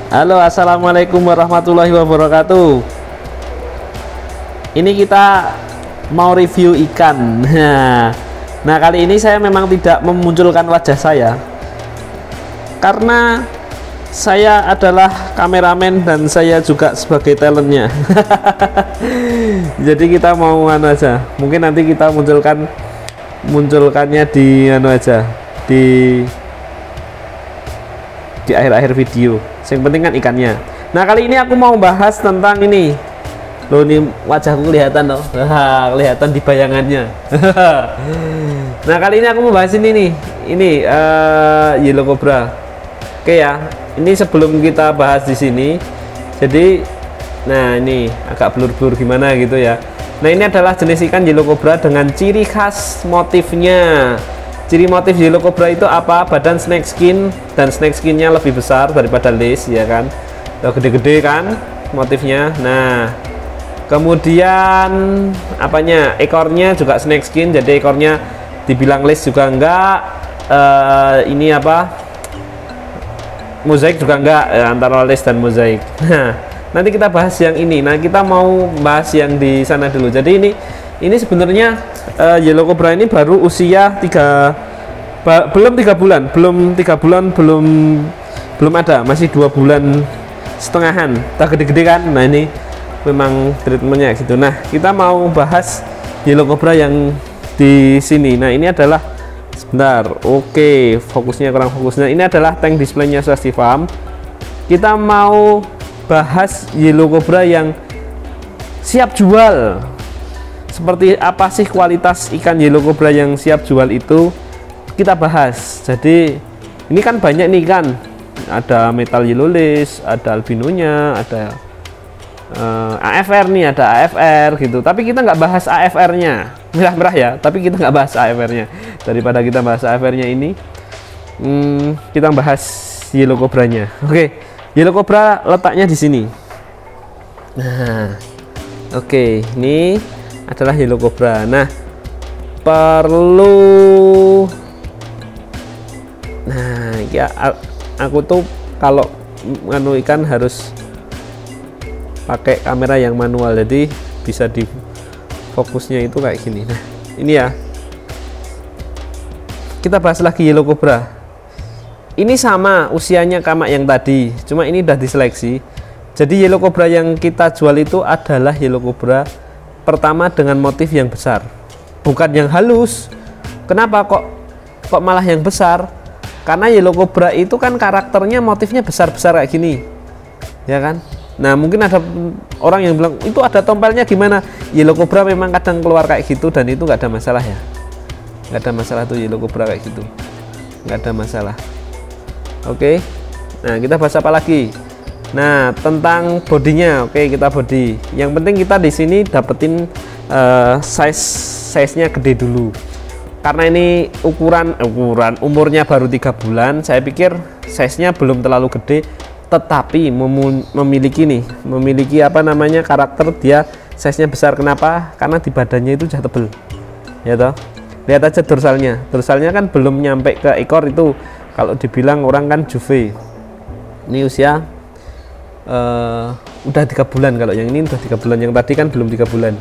Halo, assalamualaikum warahmatullahi wabarakatuh. Ini kita mau review ikan. Nah, kali ini saya memang tidak memunculkan wajah saya karena saya adalah kameramen dan saya juga sebagai talentnya. Jadi kita mau anu aja. Mungkin nanti kita munculkannya di anu aja di akhir-akhir video. Yang penting kan ikannya. Nah, kali ini aku mau bahas tentang ini. Loh, ini wajahku kelihatan loh. Kelihatan di bayangannya. Nah, kali ini aku mau bahas ini nih. Ini yellow cobra. Oke ya. Ini sebelum kita bahas di sini. Jadi, nah ini agak blur-blur gimana gitu ya. Nah, ini adalah jenis ikan yellow cobra dengan ciri khas motifnya. Ciri motif yellow cobra itu apa? Badan snake skin, dan snake skinnya lebih besar daripada lace, ya kan? Gede-gede kan motifnya. Nah, kemudian apanya? Ekornya juga snake skin, jadi ekornya dibilang lace juga enggak. Ini apa? Mozaik juga enggak, antara lace dan mozaik. Nah, nanti kita bahas yang ini. Nah, kita mau bahas yang di sana dulu. Jadi ini sebenarnya yellow cobra ini baru usia belum 3 bulan, belum ada, masih 2 bulan setengahan. Tak gede-gede kan. Nah, ini memang treatmentnya gitu. Nah, kita mau bahas yellow cobra yang di sini. Nah, ini adalah sebentar. Oke, fokusnya kurang fokusnya. Ini adalah tank displaynya Swasti Farm. Kita mau bahas yellow cobra yang siap jual. Seperti apa sih kualitas ikan yellow cobra yang siap jual itu, kita bahas. Jadi ini kan banyak nih kan, ada metal yellow lace, ada albinonya, ada AFR nih, ada AFR gitu. Tapi kita nggak bahas AFR-nya, merah-merah ya. Tapi kita nggak bahas AFR-nya. Daripada kita bahas AFR-nya ini, kita bahas yellow cobra-nya. Oke, yellow cobra letaknya di sini. Nah, oke, ini adalah yellow cobra. Nah, ya aku tuh kalau nganu ikan harus pakai kamera yang manual, jadi bisa di fokusnya itu kayak gini. Nah, ini ya, kita bahas lagi yellow cobra. Ini sama usianya kayak yang tadi, cuma ini udah diseleksi. Jadi yellow cobra yang kita jual itu adalah yellow cobra pertama dengan motif yang besar, bukan yang halus. Kenapa kok malah yang besar? Karena yellow cobra itu kan karakternya motifnya besar-besar kayak gini, ya kan? Nah, mungkin ada orang yang bilang itu ada tompelnya gimana? Yellow cobra memang kadang keluar kayak gitu, dan itu nggak ada masalah ya, nggak ada masalah tuh yellow cobra kayak gitu, nggak ada masalah. Oke, nah kita bahas apa lagi? Nah, tentang bodinya. Oke, kita body. Yang penting kita di sini dapetin size-nya gede dulu. Karena ini ukuran umurnya baru 3 bulan, saya pikir size-nya belum terlalu gede, tetapi memiliki apa namanya, karakter dia size-nya besar. Kenapa? Karena di badannya itu sudah tebel. Ya toh? Lihat aja dorsalnya. Dorsalnya kan belum nyampe ke ekor itu. Kalau dibilang orang kan juve. Ini usia udah 3 bulan. Kalau yang ini udah 3 bulan, yang tadi kan belum 3 bulan.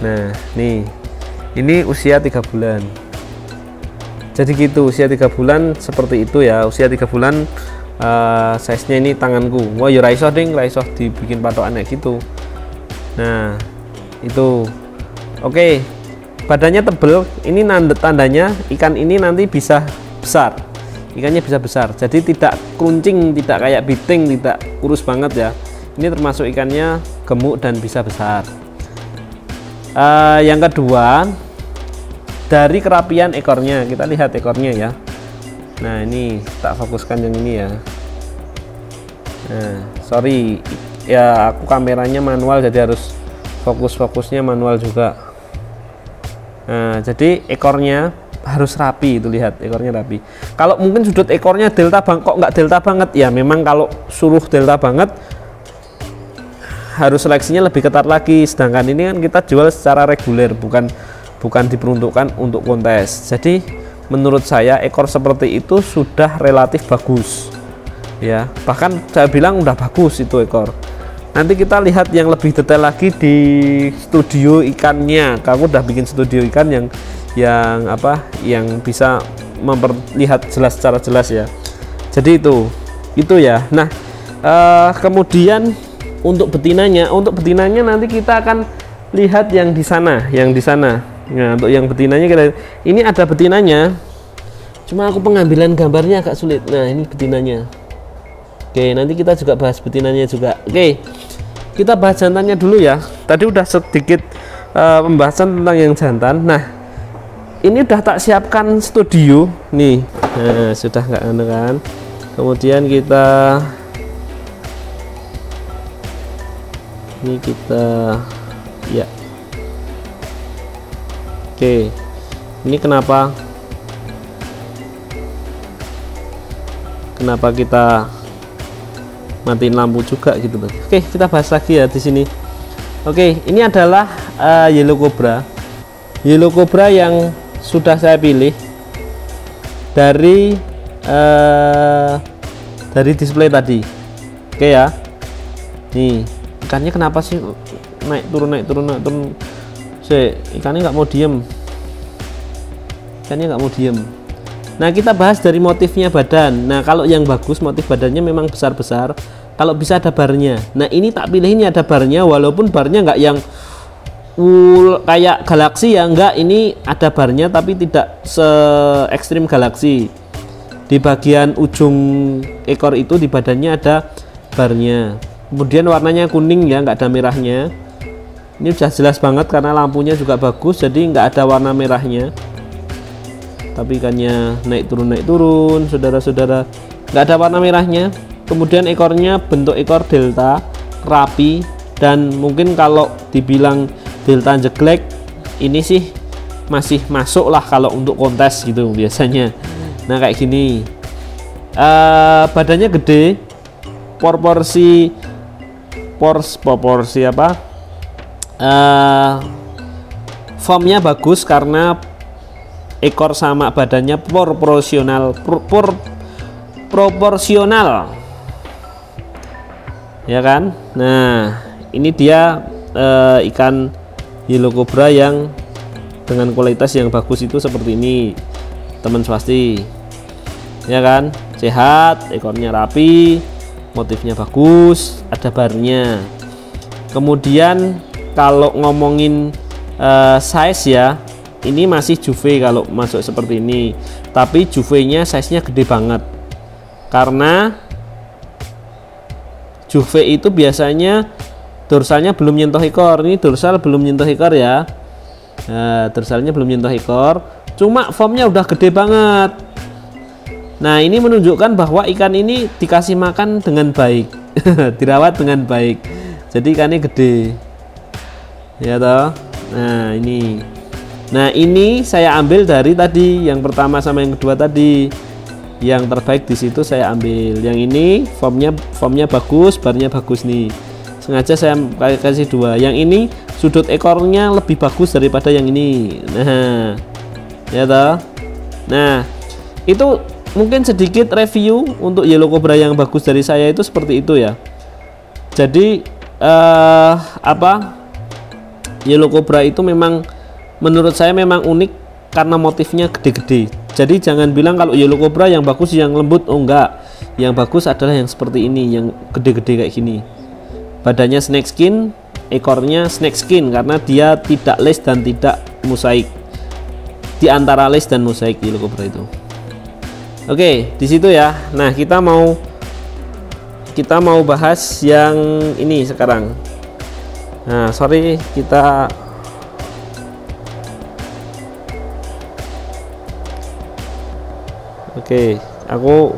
Nah, nih ini usia 3 bulan. Jadi gitu, usia 3 bulan seperti itu ya. Usia 3 bulan, size nya ini tanganku. Wah, ya raiso ding, raiso dibikin patokan kayak gitu. Nah, itu oke. Badannya tebel. Ini tandanya ikan ini nanti bisa besar. Ikannya bisa besar, jadi tidak keruncing, tidak kayak biting, tidak kurus banget ya. Ini termasuk ikannya gemuk dan bisa besar. Yang kedua, dari kerapian ekornya, kita lihat ekornya ya. Nah, ini tak fokuskan yang ini ya. Nah, sorry ya, aku kameranya manual, jadi harus fokusnya manual juga. Nah, jadi ekornya harus rapi, itu lihat ekornya rapi. Kalau mungkin sudut ekornya delta kok nggak delta banget ya, memang kalau suruh delta banget harus seleksinya lebih ketat lagi. Sedangkan ini kan kita jual secara reguler, bukan diperuntukkan untuk kontes. Jadi menurut saya ekor seperti itu sudah relatif bagus. ya, bahkan saya bilang udah bagus itu ekor. Nanti kita lihat yang lebih detail lagi di studio ikannya. Aku udah bikin studio ikan yang apa, yang bisa memperlihat jelas, secara jelas ya. Jadi itu ya. Nah, kemudian untuk betinanya nanti kita akan lihat yang di sana, Nah, untuk yang betinanya ini ada betinanya. Cuma aku pengambilan gambarnya agak sulit. Nah, ini betinanya. Oke, nanti kita juga bahas betinanya juga. Oke, kita bahas jantannya dulu ya. Tadi udah sedikit pembahasan tentang yang jantan. Nah, ini udah tak siapkan studio nih. Nah, sudah nggak anu kan. Kemudian kita ya. Oke, ini kenapa kita matiin lampu juga gitu loh. Oke, kita bahas lagi ya di sini. Oke, ini adalah yellow cobra yang sudah saya pilih dari display tadi. Oke ya, nih ikannya kenapa sih naik turun ikannya nggak mau diem. Nah, kita bahas dari motifnya badan. Nah, kalau yang bagus motif badannya memang besar-besar, kalau bisa ada barnya. Nah, ini tak pilih ini ada barnya, walaupun barnya nggak yang kayak galaksi ya, enggak, ini ada barnya tapi tidak se ekstrim galaksi. Di bagian ujung ekor itu di badannya ada barnya. Kemudian warnanya kuning ya, nggak ada merahnya. Ini sudah jelas banget karena lampunya juga bagus, jadi nggak ada warna merahnya. Tapi ikannya naik turun, saudara-saudara, nggak ada warna merahnya. Kemudian ekornya bentuk ekor delta, rapi, dan mungkin kalau dibilang delta jeglek, ini sih masih masuk lah kalau untuk kontes gitu biasanya. Nah, kayak gini, badannya gede, proporsi apa, formnya bagus karena ekor sama badannya proporsional ya kan. Nah, ini dia ikan yellow cobra yang dengan kualitas yang bagus itu seperti ini, teman swasti ya kan, sehat, ekornya rapi, motifnya bagus, ada barnya. Kemudian kalau ngomongin size ya, ini masih juve kalau masuk seperti ini, tapi juvenya size nya gede banget karena juve itu biasanya dorsalnya belum nyentuh ekor. Ini dorsal belum nyentuh ekor ya. Nah, dorsalnya belum nyentuh ekor, cuma formnya udah gede banget. Nah, ini menunjukkan bahwa ikan ini dikasih makan dengan baik dirawat dengan baik, jadi ikannya gede ya toh. Nah, ini saya ambil dari tadi yang pertama sama yang kedua tadi, yang terbaik di situ saya ambil. Yang ini formnya bagus, barnya bagus nih, sengaja saya kasih dua. Yang ini sudut ekornya lebih bagus daripada yang ini. Nah, ya toh. Nah, itu mungkin sedikit review untuk yellow cobra yang bagus dari saya itu seperti itu ya. Jadi yellow cobra itu memang menurut saya memang unik karena motifnya gede-gede. Jadi jangan bilang kalau yellow cobra yang bagus yang lembut, oh enggak. Yang bagus adalah yang seperti ini, yang gede-gede kayak gini. Badannya snake skin, ekornya snake skin karena dia tidak lace dan tidak mosaik. Di antara lace dan mosaik yellow cobra itu. Oke, di situ ya. Nah, kita mau bahas yang ini sekarang. Nah, sorry, kita oke, aku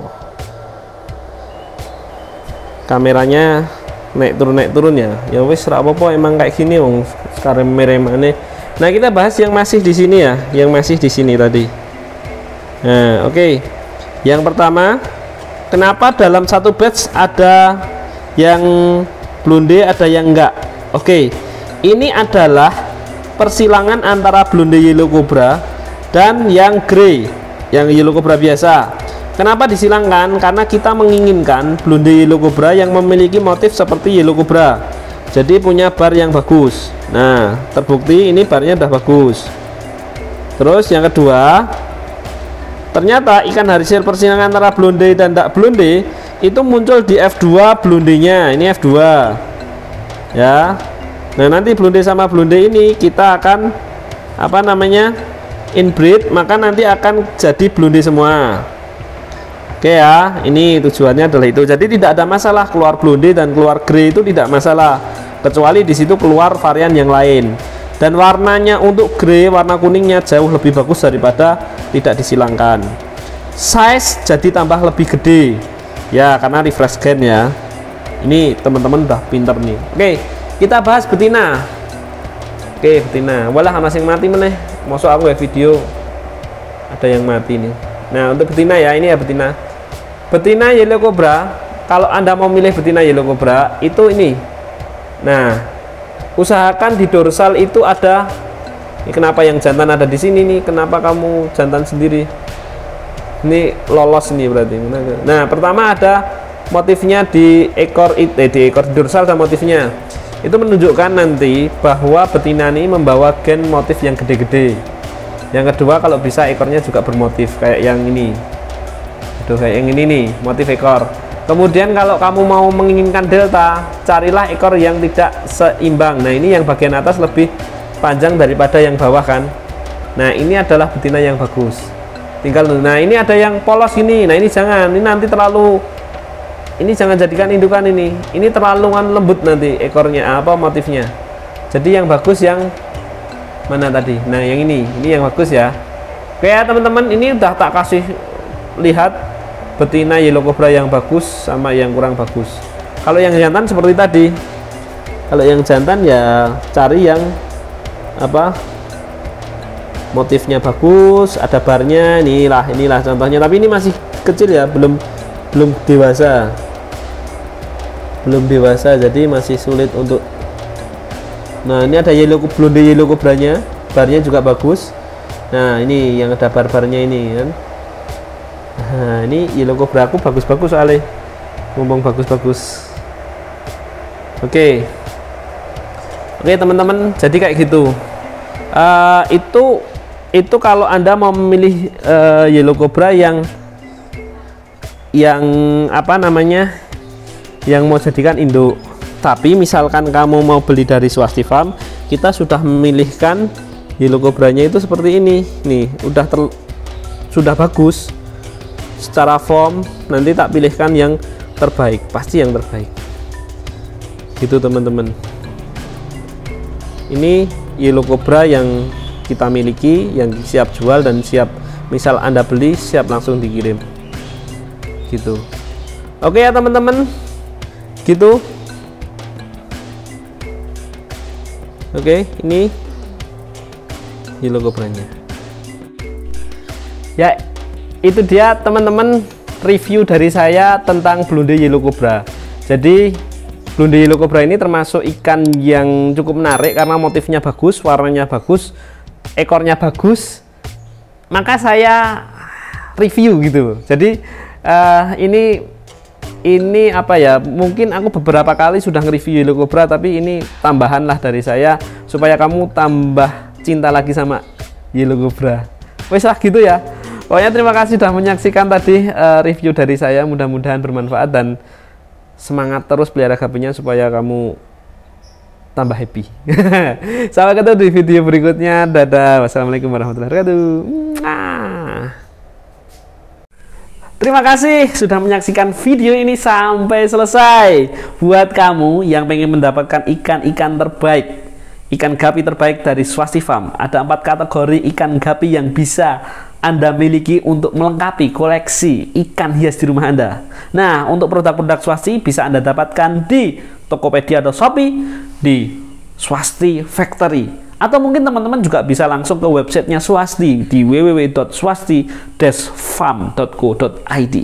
kameranya naik turun ya. Ya wis ra apa-apa, emang kayak gini wong sekarang meremane. Nah, kita bahas yang masih di sini ya, yang masih di sini tadi. Nah, oke. Yang pertama, kenapa dalam satu batch ada yang blonde, ada yang enggak? Oke, ini adalah persilangan antara blonde yellow cobra dan yang grey, yang yellow cobra biasa. Kenapa disilangkan? Karena kita menginginkan blonde yellow cobra yang memiliki motif seperti yellow cobra, jadi punya bar yang bagus. Nah, terbukti ini barnya udah bagus. Terus yang kedua, ternyata ikan harisir persilangan antara blonde dan tak blonde itu muncul di F2 blondenya. Ini F2 ya. Nah, nanti blonde sama blonde ini kita akan apa namanya, inbreed, maka nanti akan jadi blonde semua. Oke ya, ini tujuannya adalah itu. Jadi tidak ada masalah keluar blonde dan keluar grey, itu tidak masalah, kecuali di situ keluar varian yang lain. Dan warnanya untuk grey, warna kuningnya jauh lebih bagus daripada tidak disilangkan. Size jadi tambah lebih gede ya, karena refresh gen ya. Ini teman-teman udah pinter nih. Oke, kita bahas betina. Oke, betina. Walah masing mati meneh. Masuk aku ya video ada yang mati nih. Nah, untuk betina ya, ini ya betina. Betina yellow cobra, kalau Anda mau milih betina yellow cobra itu ini. Nah, usahakan di dorsal itu ada. Ini kenapa yang jantan ada di sini nih? Kenapa kamu jantan sendiri? Ini lolos nih berarti. Nah, pertama ada motifnya di ekor, di ekor dorsal dan motifnya. Itu menunjukkan nanti bahwa betina ini membawa gen motif yang gede-gede. Yang kedua, kalau bisa ekornya juga bermotif kayak yang ini. Tuh, kayak yang ini nih, motif ekor. Kemudian kalau kamu mau menginginkan delta, carilah ekor yang tidak seimbang. Nah, ini yang bagian atas lebih panjang daripada yang bawah kan. Nah, ini adalah betina yang bagus. Tinggal, nah ini ada yang polos gini. Nah, ini jangan, ini nanti terlalu, ini jangan jadikan indukan ini. Ini terlalu lembut nanti ekornya, apa motifnya. Jadi yang bagus yang mana tadi? Nah, yang ini yang bagus ya. Oke ya teman-teman, ini udah tak kasih lihat betina yellow cobra yang bagus sama yang kurang bagus. Kalau yang jantan seperti tadi, kalau yang jantan ya cari yang apa, motifnya bagus, ada barnya. Inilah contohnya, tapi ini masih kecil ya, belum dewasa, jadi masih sulit untuk. Nah, ini ada blonde yellow cobranya, barnya juga bagus. Nah, ini yang ada bar-barnya ini kan. Nah, ini yellow cobra aku bagus-bagus soalnya, ngomong bagus-bagus. Oke teman-teman, jadi kayak gitu. Itu kalau Anda mau memilih yellow cobra yang apa namanya, yang mau jadikan induk. Tapi misalkan kamu mau beli dari Swasti Farm, kita sudah memilihkan yellow cobranya itu seperti ini nih, sudah bagus secara form. Nanti tak pilihkan yang terbaik, pasti yang terbaik gitu teman-teman. Ini yellow cobra yang kita miliki, yang siap jual dan siap, misal Anda beli siap langsung dikirim gitu. Oke ya teman-teman, gitu. Oke, ini yellow cobranya ya. Itu dia teman-teman review dari saya tentang blonde yellow cobra. Jadi blonde yellow cobra ini termasuk ikan yang cukup menarik karena motifnya bagus, warnanya bagus, ekornya bagus, maka saya review gitu. Jadi ini apa ya, mungkin aku beberapa kali sudah nge-review yellow cobra, tapi ini tambahan lah dari saya supaya kamu tambah cinta lagi sama yellow cobra. Wes lah gitu ya. Pokoknya terima kasih sudah menyaksikan tadi review dari saya, mudah-mudahan bermanfaat dan semangat terus pelihara gapinya supaya kamu tambah happy. Sampai ketemu di video berikutnya. Dadah, wassalamualaikum warahmatullahi wabarakatuh. Terima kasih sudah menyaksikan video ini sampai selesai. Buat kamu yang pengen mendapatkan ikan-ikan terbaik, ikan gapi terbaik dari Swasti Farm, ada 4 kategori ikan gapi yang bisa Anda miliki untuk melengkapi koleksi ikan hias di rumah Anda. Nah, untuk produk-produk Swasti bisa Anda dapatkan di Tokopedia atau Shopee, di Swasti Factory, atau mungkin teman-teman juga bisa langsung ke websitenya Swasti di www.swasti-farm.co.id.